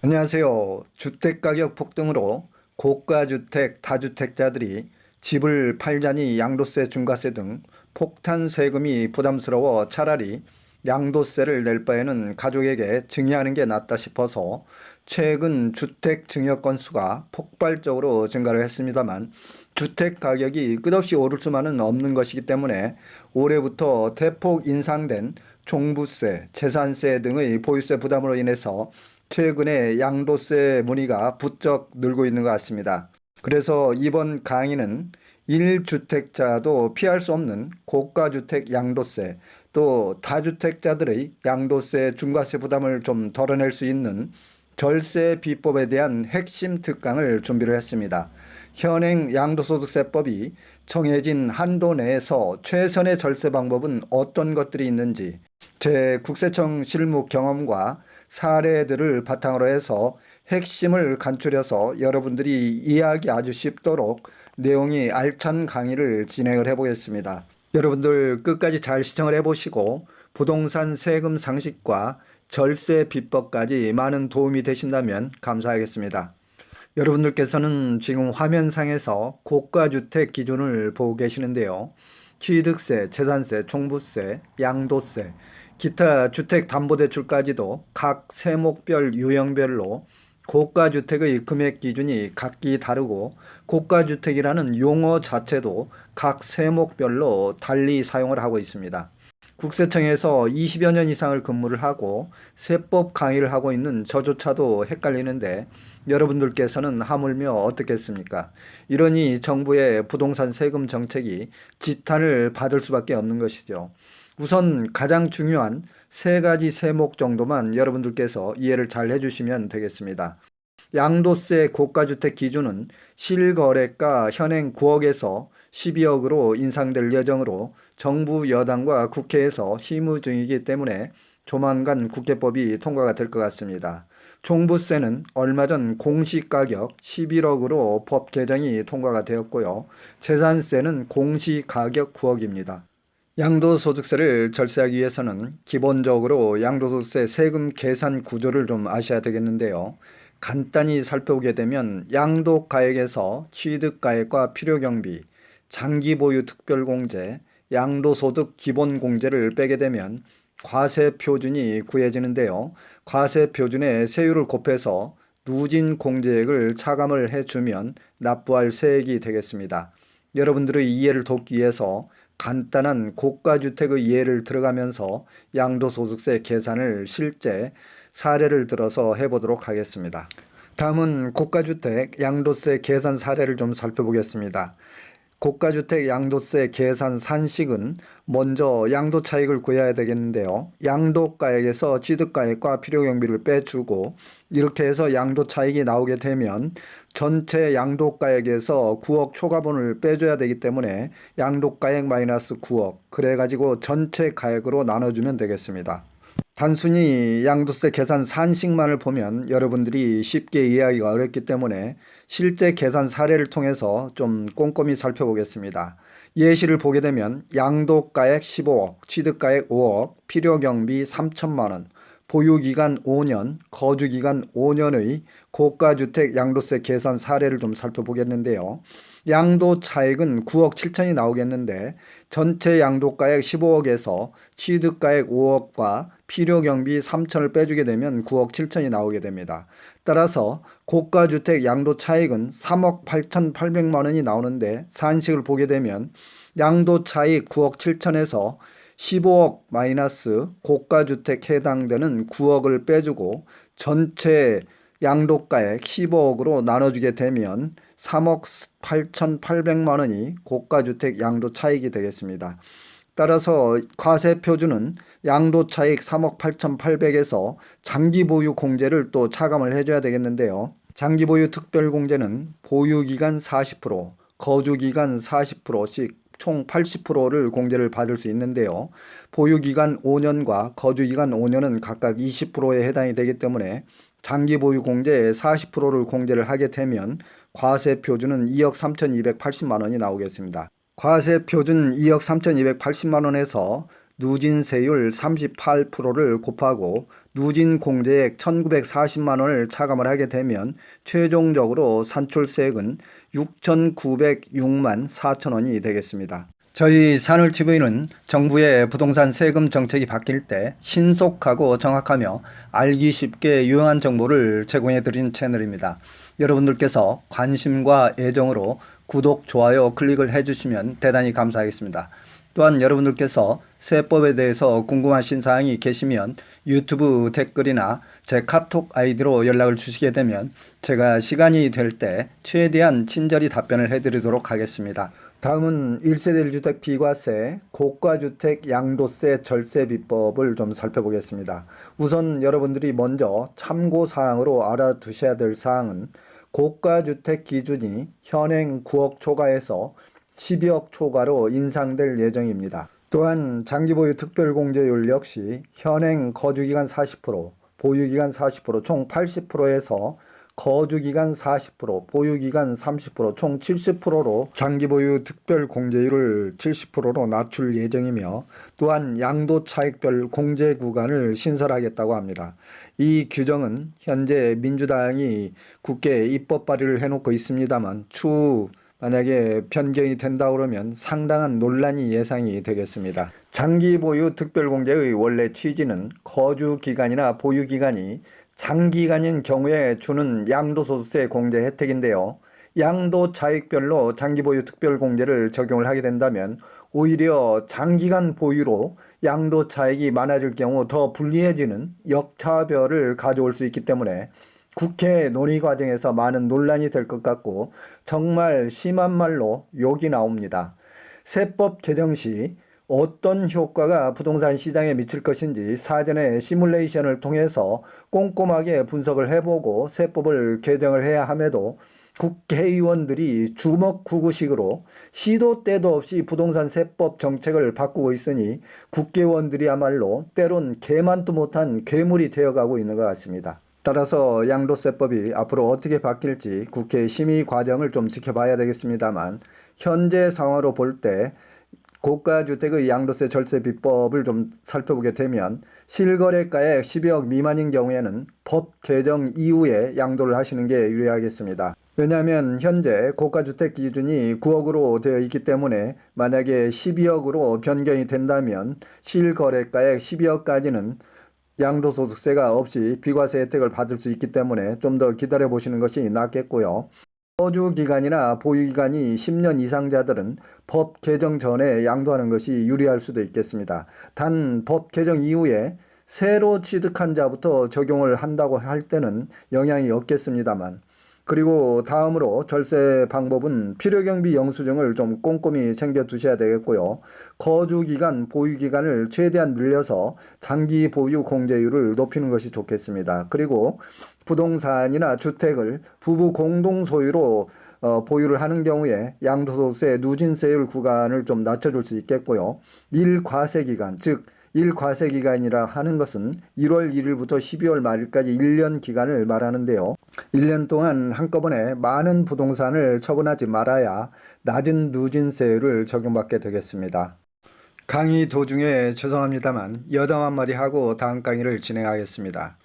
안녕하세요. 주택가격 폭등으로 고가주택, 다주택자들이 집을 팔자니 양도세, 중과세 등 폭탄 세금이 부담스러워 차라리 양도세를 낼 바에는 가족에게 증여하는 게 낫다 싶어서 최근 주택 증여 건수가 폭발적으로 증가를 했습니다만 주택 가격이 끝없이 오를 수만은 없는 것이기 때문에 올해부터 대폭 인상된 종부세, 재산세 등의 보유세 부담으로 인해서 최근에 양도세 문의가 부쩍 늘고 있는 것 같습니다. 그래서 이번 강의는 1주택자도 피할 수 없는 고가주택 양도세, 또 다주택자들의 양도세, 중과세 부담을 좀 덜어낼 수 있는 절세 비법에 대한 핵심 특강을 준비를 했습니다. 현행 양도소득세법이 정해진 한도 내에서 최선의 절세 방법은 어떤 것들이 있는지, 제 국세청 실무 경험과 사례들을 바탕으로 해서 핵심을 간추려서 여러분들이 이해하기 아주 쉽도록 내용이 알찬 강의를 진행을 해보겠습니다. 여러분들 끝까지 잘 시청을 해보시고 부동산 세금 상식과 절세 비법까지 많은 도움이 되신다면 감사하겠습니다. 여러분들께서는 지금 화면상에서 고가주택 기준을 보고 계시는데요. 취득세, 재산세, 종부세, 양도세, 기타 주택담보대출까지도 각 세목별 유형별로 고가주택의 금액 기준이 각기 다르고 고가주택이라는 용어 자체도 각 세목별로 달리 사용을 하고 있습니다. 국세청에서 20여 년 이상을 근무를 하고 세법 강의를 하고 있는 저조차도 헷갈리는데 여러분들께서는 하물며 어떻겠습니까? 이러니 정부의 부동산 세금 정책이 지탄을 받을 수밖에 없는 것이죠. 우선 가장 중요한 세 가지 세목 정도만 여러분들께서 이해를 잘 해주시면 되겠습니다. 양도세 고가주택 기준은 실거래가 현행 9억에서 12억으로 인상될 예정으로 정부 여당과 국회에서 심의 중이기 때문에 조만간 국회법이 통과가 될 것 같습니다. 종부세는 얼마 전 공시가격 11억으로 법 개정이 통과가 되었고요. 재산세는 공시가격 9억입니다. 양도소득세를 절세하기 위해서는 기본적으로 양도소득세 세금 계산 구조를 좀 아셔야 되겠는데요. 간단히 살펴보게 되면 양도가액에서 취득가액과 필요경비, 장기보유 특별공제, 양도소득 기본공제를 빼게 되면 과세표준이 구해지는데요. 과세표준에 세율을 곱해서 누진공제액을 차감을 해주면 납부할 세액이 되겠습니다. 여러분들의 이해를 돕기 위해서 간단한 고가주택의 예를 들어가면서 양도소득세 계산을 실제 사례를 들어서 해보도록 하겠습니다. 다음은 고가주택 양도세 계산 사례를 좀 살펴보겠습니다. 고가주택 양도세 계산 산식은 먼저 양도 차익을 구해야 되겠는데요. 양도가액에서 취득가액과 필요경비를 빼주고 이렇게 해서 양도 차익이 나오게 되면 전체 양도가액에서 9억 초과분을 빼줘야 되기 때문에 양도가액 마이너스 9억 그래가지고 전체 가액으로 나눠주면 되겠습니다. 단순히 양도세 계산 산식만을 보면 여러분들이 쉽게 이해하기가 어렵기 때문에 실제 계산 사례를 통해서 좀 꼼꼼히 살펴보겠습니다. 예시를 보게 되면 양도가액 15억, 취득가액 5억, 필요경비 3천만 원, 보유기간 5년, 거주기간 5년의 고가주택 양도세 계산 사례를 좀 살펴보겠는데요. 양도 차익은 9억 7천이 나오겠는데 전체 양도가액 15억에서 취득가액 5억과 필요경비 3천을 빼주게 되면 9억 7천이 나오게 됩니다. 따라서 고가주택 양도 차익은 3억 8,800만 원이 나오는데 산식을 보게 되면 양도 차익 9억 7천에서 15억 마이너스 고가주택 해당되는 9억을 빼주고 전체 양도가액 15억으로 나눠주게 되면 3억 8,800만 원이 고가주택 양도 차익이 되겠습니다. 따라서 과세표준은 양도차익 3억 8,800에서 장기보유 공제를 또 차감을 해줘야 되겠는데요. 장기보유 특별공제는 보유기간 40%, 거주기간 40%씩 총 80%를 공제를 받을 수 있는데요. 보유기간 5년과 거주기간 5년은 각각 20%에 해당이 되기 때문에 장기보유 공제에 40%를 공제를 하게 되면 과세표준은 2억 3,280만 원이 나오겠습니다. 과세표준 2억 3,280만 원에서 누진세율 38%를 곱하고 누진 공제액 1,940만 원을 차감을 하게 되면 최종적으로 산출세액은 6,906만 4천 원이 되겠습니다. 저희 산울TV는 정부의 부동산 세금 정책이 바뀔 때 신속하고 정확하며 알기 쉽게 유용한 정보를 제공해 드리는 채널입니다. 여러분들께서 관심과 애정으로 구독, 좋아요 클릭을 해주시면 대단히 감사하겠습니다. 또한 여러분들께서 세법에 대해서 궁금하신 사항이 계시면 유튜브 댓글이나 제 카톡 아이디로 연락을 주시게 되면 제가 시간이 될 때 최대한 친절히 답변을 해드리도록 하겠습니다. 다음은 1세대 1주택 비과세, 고가주택 양도세 절세 비법을 좀 살펴보겠습니다. 우선 여러분들이 먼저 참고사항으로 알아두셔야 될 사항은 고가주택 기준이 현행 9억 초과에서 12억 초과로 인상될 예정입니다. 또한 장기보유 특별공제율 역시 현행 거주기간 40%, 보유기간 40%, 총 80%에서 거주기간 40%, 보유기간 30%, 총 70%로 장기보유 특별공제율을 70%로 낮출 예정이며 또한 양도차익별 공제구간을 신설하겠다고 합니다. 이 규정은 현재 민주당이 국회에 입법 발의를 해놓고 있습니다만 추후 만약에 변경이 된다 그러면 상당한 논란이 예상이 되겠습니다. 장기보유 특별공제의 원래 취지는 거주기간이나 보유기간이 장기간인 경우에 주는 양도소득세 공제 혜택인데요. 양도차익별로 장기보유 특별공제를 적용을 하게 된다면 오히려 장기간 보유로 양도차익이 많아질 경우 더 불리해지는 역차별을 가져올 수 있기 때문에 국회 논의 과정에서 많은 논란이 될 것 같고 정말 심한 말로 욕이 나옵니다. 세법 개정 시 어떤 효과가 부동산 시장에 미칠 것인지 사전에 시뮬레이션을 통해서 꼼꼼하게 분석을 해보고 세법을 개정을 해야 함에도 국회의원들이 주먹구구식으로 시도 때도 없이 부동산 세법 정책을 바꾸고 있으니 국회의원들이야말로 때론 개만도 못한 괴물이 되어가고 있는 것 같습니다. 따라서 양도세법이 앞으로 어떻게 바뀔지 국회 심의 과정을 좀 지켜봐야 되겠습니다만 현재 상황으로 볼 때 고가주택의 양도세 절세 비법을 좀 살펴보게 되면 실거래가액 12억 미만인 경우에는 법 개정 이후에 양도를 하시는 게 유리하겠습니다. 왜냐하면 현재 고가주택 기준이 9억으로 되어 있기 때문에 만약에 12억으로 변경이 된다면 실거래가액 12억까지는 양도소득세가 없이 비과세 혜택을 받을 수 있기 때문에 좀 더 기다려 보시는 것이 낫겠고요. 거주기간이나 보유기간이 10년 이상자들은 법 개정 전에 양도하는 것이 유리할 수도 있겠습니다. 단 법 개정 이후에 새로 취득한 자부터 적용을 한다고 할 때는 영향이 없겠습니다만 그리고 다음으로 절세 방법은 필요경비 영수증을 좀 꼼꼼히 챙겨 두셔야 되겠고요. 거주기간, 보유기간을 최대한 늘려서 장기 보유 공제율을 높이는 것이 좋겠습니다. 그리고 부동산이나 주택을 부부 공동 소유로 보유를 하는 경우에 양도소득세 누진세율 구간을 좀 낮춰줄 수 있겠고요. 일과세기간, 즉 일과세기간이라 하는 것은 1월 1일부터 12월 말일까지 1년 기간을 말하는데요. 1년 동안 한꺼번에 많은 부동산을 처분하지 말아야 낮은 누진세율을 적용받게 되겠습니다. 강의 도중에 죄송합니다만 여담 한마디 하고 다음 강의를 진행하겠습니다.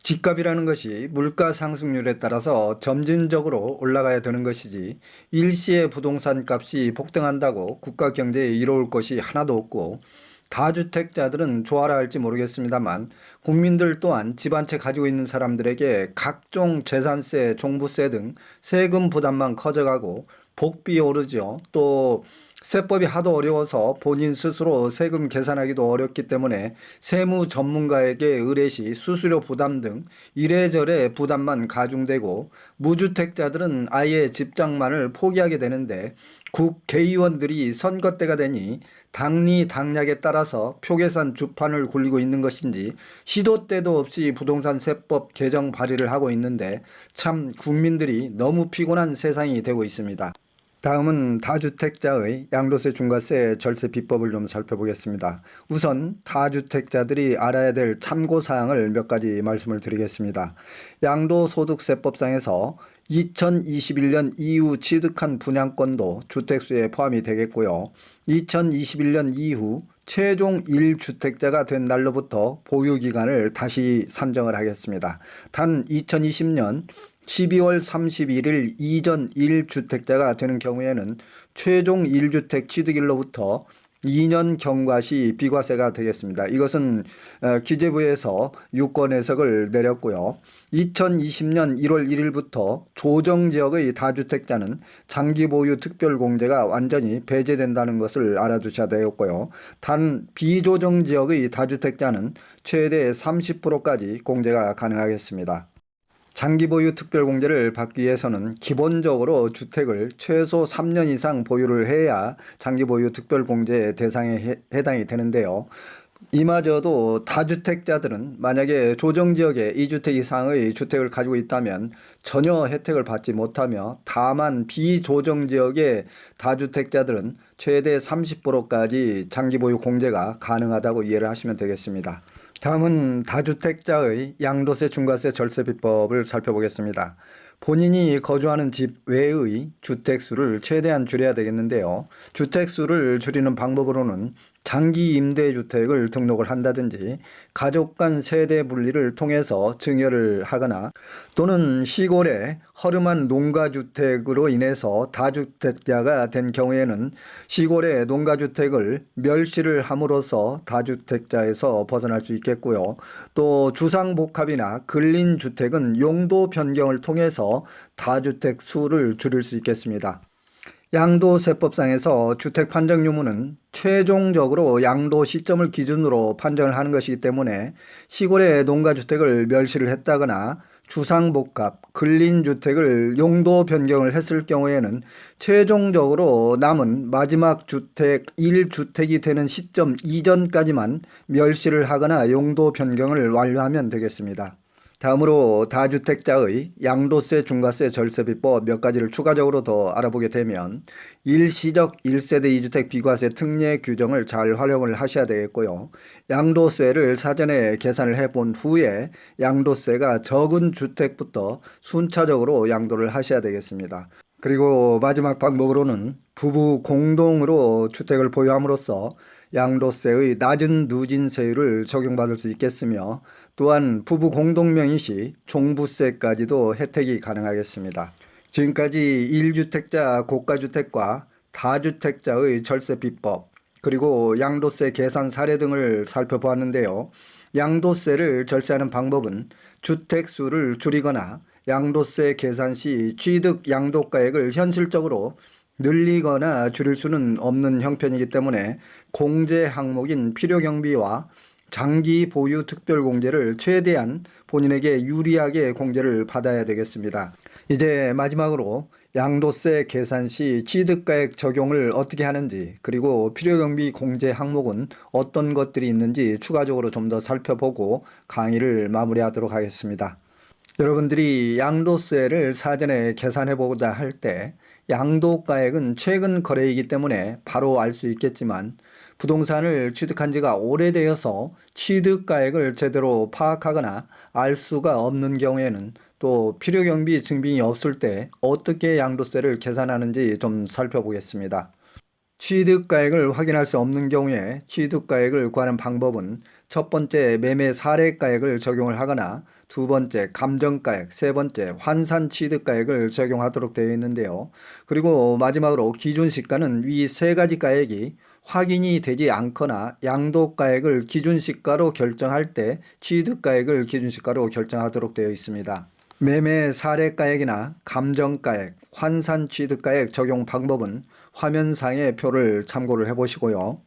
집값이라는 것이 물가 상승률에 따라서 점진적으로 올라가야 되는 것이지 일시에 부동산 값이 폭등한다고 국가 경제에 이로울 것이 하나도 없고 다주택자들은 좋아라 할지 모르겠습니다만 국민들 또한 집 한 채 가지고 있는 사람들에게 각종 재산세, 종부세 등 세금 부담만 커져가고 복비 오르죠. 또 세법이 하도 어려워서 본인 스스로 세금 계산하기도 어렵기 때문에 세무 전문가에게 의뢰 시 수수료 부담 등 이래저래 부담만 가중되고 무주택자들은 아예 집장만을 포기하게 되는데 국회의원들이 선거 때가 되니 당리 당략에 따라서 표계산 주판을 굴리고 있는 것인지 시도 때도 없이 부동산 세법 개정 발의를 하고 있는데 참 국민들이 너무 피곤한 세상이 되고 있습니다. 다음은 다주택자의 양도세 중과세 절세 비법을 좀 살펴보겠습니다. 우선 다주택자들이 알아야 될 참고사항을 몇 가지 말씀을 드리겠습니다. 양도소득세법상에서 2021년 이후 취득한 분양권도 주택수에 포함이 되겠고요. 2021년 이후 최종 1주택자가 된 날로부터 보유기간을 다시 산정을 하겠습니다. 단 2020년 12월 31일 이전 1주택자가 되는 경우에는 최종 1주택 취득일로부터 2년 경과 시 비과세가 되겠습니다. 이것은 기재부에서 유권 해석을 내렸고요. 2020년 1월 1일부터 조정지역의 다주택자는 장기보유 특별공제가 완전히 배제된다는 것을 알아두셔야 되겠고요. 단 비조정지역의 다주택자는 최대 30%까지 공제가 가능하겠습니다. 장기보유 특별공제를 받기 위해서는 기본적으로 주택을 최소 3년 이상 보유를 해야 장기보유 특별공제 대상에 해당이 되는데요. 이마저도 다주택자들은 만약에 조정지역에 2주택 이상의 주택을 가지고 있다면 전혀 혜택을 받지 못하며, 다만 비조정지역의 다주택자들은 최대 30%까지 장기보유 공제가 가능하다고 이해를 하시면 되겠습니다. 다음은 다주택자의 양도세 중과세 절세 비법을 살펴보겠습니다. 본인이 거주하는 집 외의 주택수를 최대한 줄여야 되겠는데요. 주택수를 줄이는 방법으로는 장기 임대주택을 등록을 한다든지 가족 간 세대 분리를 통해서 증여를 하거나, 또는 시골에 허름한 농가주택으로 인해서 다주택자가 된 경우에는 시골의 농가주택을 멸시를 함으로써 다주택자에서 벗어날 수 있겠고요. 또 주상복합이나 근린주택은 용도 변경을 통해서 다주택 수를 줄일 수 있겠습니다. 양도세법상에서 주택 판정 유무는 최종적으로 양도 시점을 기준으로 판정을 하는 것이기 때문에 시골의 농가주택을 멸시를 했다거나 주상복합, 근린주택을 용도 변경을 했을 경우에는 최종적으로 남은 마지막 주택 1주택이 되는 시점 이전까지만 멸시를 하거나 용도 변경을 완료하면 되겠습니다. 다음으로 다주택자의 양도세 중과세 절세 비법 몇 가지를 추가적으로 더 알아보게 되면, 일시적 1세대 2주택 비과세 특례 규정을 잘 활용을 하셔야 되겠고요. 양도세를 사전에 계산을 해본 후에 양도세가 적은 주택부터 순차적으로 양도를 하셔야 되겠습니다. 그리고 마지막 방법으로는 부부 공동으로 주택을 보유함으로써 양도세의 낮은 누진세율을 적용받을 수 있겠으며, 또한 부부 공동명의 시 종부세까지도 혜택이 가능하겠습니다. 지금까지 1주택자 고가주택과 다주택자의 절세 비법, 그리고 양도세 계산 사례 등을 살펴보았는데요. 양도세를 절세하는 방법은 주택수를 줄이거나 양도세 계산 시 취득 양도가액을 현실적으로 늘리거나 줄일 수는 없는 형편이기 때문에 공제 항목인 필요경비와 장기 보유 특별공제를 최대한 본인에게 유리하게 공제를 받아야 되겠습니다. 이제 마지막으로 양도세 계산 시 취득가액 적용을 어떻게 하는지, 그리고 필요경비 공제 항목은 어떤 것들이 있는지 추가적으로 좀 더 살펴보고 강의를 마무리하도록 하겠습니다. 여러분들이 양도세를 사전에 계산해보고자 할 때 양도가액은 최근 거래이기 때문에 바로 알 수 있겠지만, 부동산을 취득한 지가 오래되어서 취득가액을 제대로 파악하거나 알 수가 없는 경우에는, 또 필요경비 증빙이 없을 때 어떻게 양도세를 계산하는지 좀 살펴보겠습니다. 취득가액을 확인할 수 없는 경우에 취득가액을 구하는 방법은 첫 번째 매매 사례가액을 적용을 하거나, 두 번째 감정가액, 세 번째 환산 취득가액을 적용하도록 되어 있는데요. 그리고 마지막으로 기준시가는 위 세 가지 가액이 확인이 되지 않거나 양도가액을 기준시가로 결정할 때 취득가액을 기준시가로 결정하도록 되어 있습니다. 매매 사례가액이나 감정가액, 환산 취득가액 적용 방법은 화면상의 표를 참고를 해보시고요.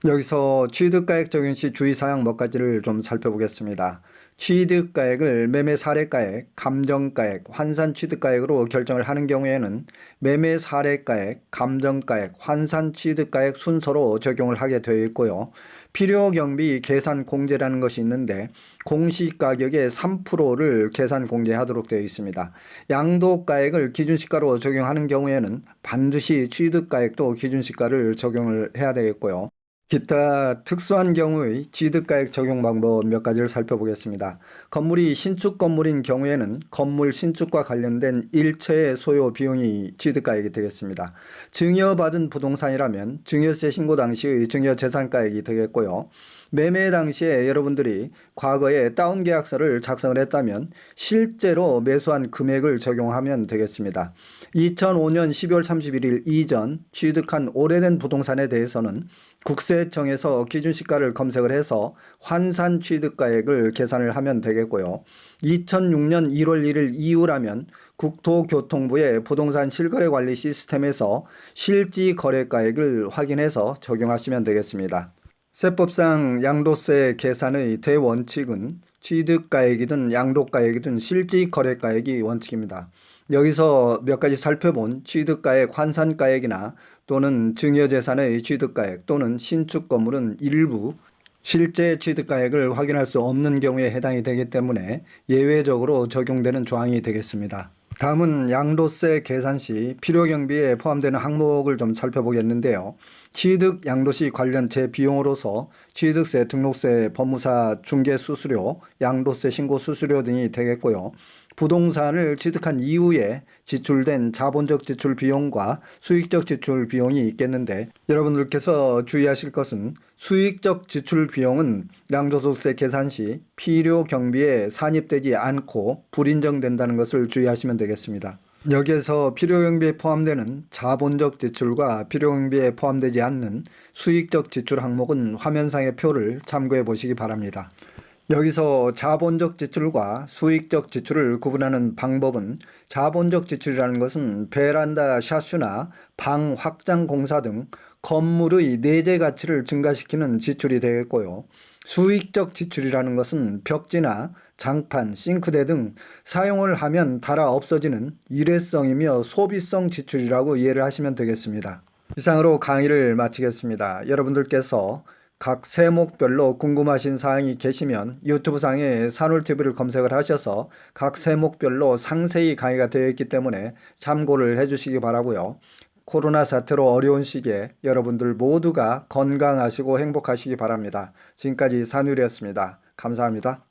여기서 취득가액 적용 시 주의사항 몇 가지를 좀 살펴보겠습니다. 취득가액을 매매 사례가액, 감정가액, 환산 취득가액으로 결정을 하는 경우에는 매매 사례가액, 감정가액, 환산 취득가액 순서로 적용을 하게 되어 있고요. 필요경비 계산 공제라는 것이 있는데 공시가격의 3%를 계산 공제하도록 되어 있습니다. 양도가액을 기준시가로 적용하는 경우에는 반드시 취득가액도 기준시가를 적용을 해야 되겠고요. 기타 특수한 경우의 취득가액 적용 방법 몇 가지를 살펴보겠습니다. 건물이 신축 건물인 경우에는 건물 신축과 관련된 일체의 소요 비용이 취득가액이 되겠습니다. 증여받은 부동산이라면 증여세 신고 당시의 증여재산가액이 되겠고요. 매매 당시에 여러분들이 과거에 다운계약서를 작성을 했다면 실제로 매수한 금액을 적용하면 되겠습니다. 2005년 12월 31일 이전 취득한 오래된 부동산에 대해서는 국세청에서 기준시가를 검색을 해서 환산 취득가액을 계산을 하면 되겠고요. 2006년 1월 1일 이후라면 국토교통부의 부동산 실거래 관리 시스템에서 실지 거래가액을 확인해서 적용하시면 되겠습니다. 세법상 양도세 계산의 대원칙은 취득가액이든 양도가액이든 실지거래가액이 원칙입니다. 여기서 몇 가지 살펴본 취득가액 환산가액이나 또는 증여재산의 취득가액 또는 신축 건물은 일부 실제 취득가액을 확인할 수 없는 경우에 해당이 되기 때문에 예외적으로 적용되는 조항이 되겠습니다. 다음은 양도세 계산 시 필요경비에 포함되는 항목을 좀 살펴보겠는데요. 취득 양도시 관련 재비용으로서 취득세, 등록세, 법무사 중개수수료, 양도세 신고 수수료 등이 되겠고요. 부동산을 취득한 이후에 지출된 자본적 지출 비용과 수익적 지출 비용이 있겠는데 여러분들께서 주의하실 것은 수익적 지출 비용은 양도소득세 계산 시 필요 경비에 산입되지 않고 불인정된다는 것을 주의하시면 되겠습니다. 여기에서 필요 경비에 포함되는 자본적 지출과 필요 경비에 포함되지 않는 수익적 지출 항목은 화면상의 표를 참고해 보시기 바랍니다. 여기서 자본적 지출과 수익적 지출을 구분하는 방법은 자본적 지출이라는 것은 베란다 샤슈나 방 확장 공사 등 건물의 내재 가치를 증가시키는 지출이 되겠고요. 수익적 지출이라는 것은 벽지나 장판, 싱크대 등 사용을 하면 닳아 없어지는 일회성이며 소비성 지출이라고 이해를 하시면 되겠습니다. 이상으로 강의를 마치겠습니다. 여러분들께서 각 세목별로 궁금하신 사항이 계시면 유튜브 상에 산울TV를 검색을 하셔서 각 세목별로 상세히 강의가 되어 있기 때문에 참고를 해주시기 바라고요. 코로나 사태로 어려운 시기에 여러분들 모두가 건강하시고 행복하시기 바랍니다. 지금까지 산울이었습니다. 감사합니다.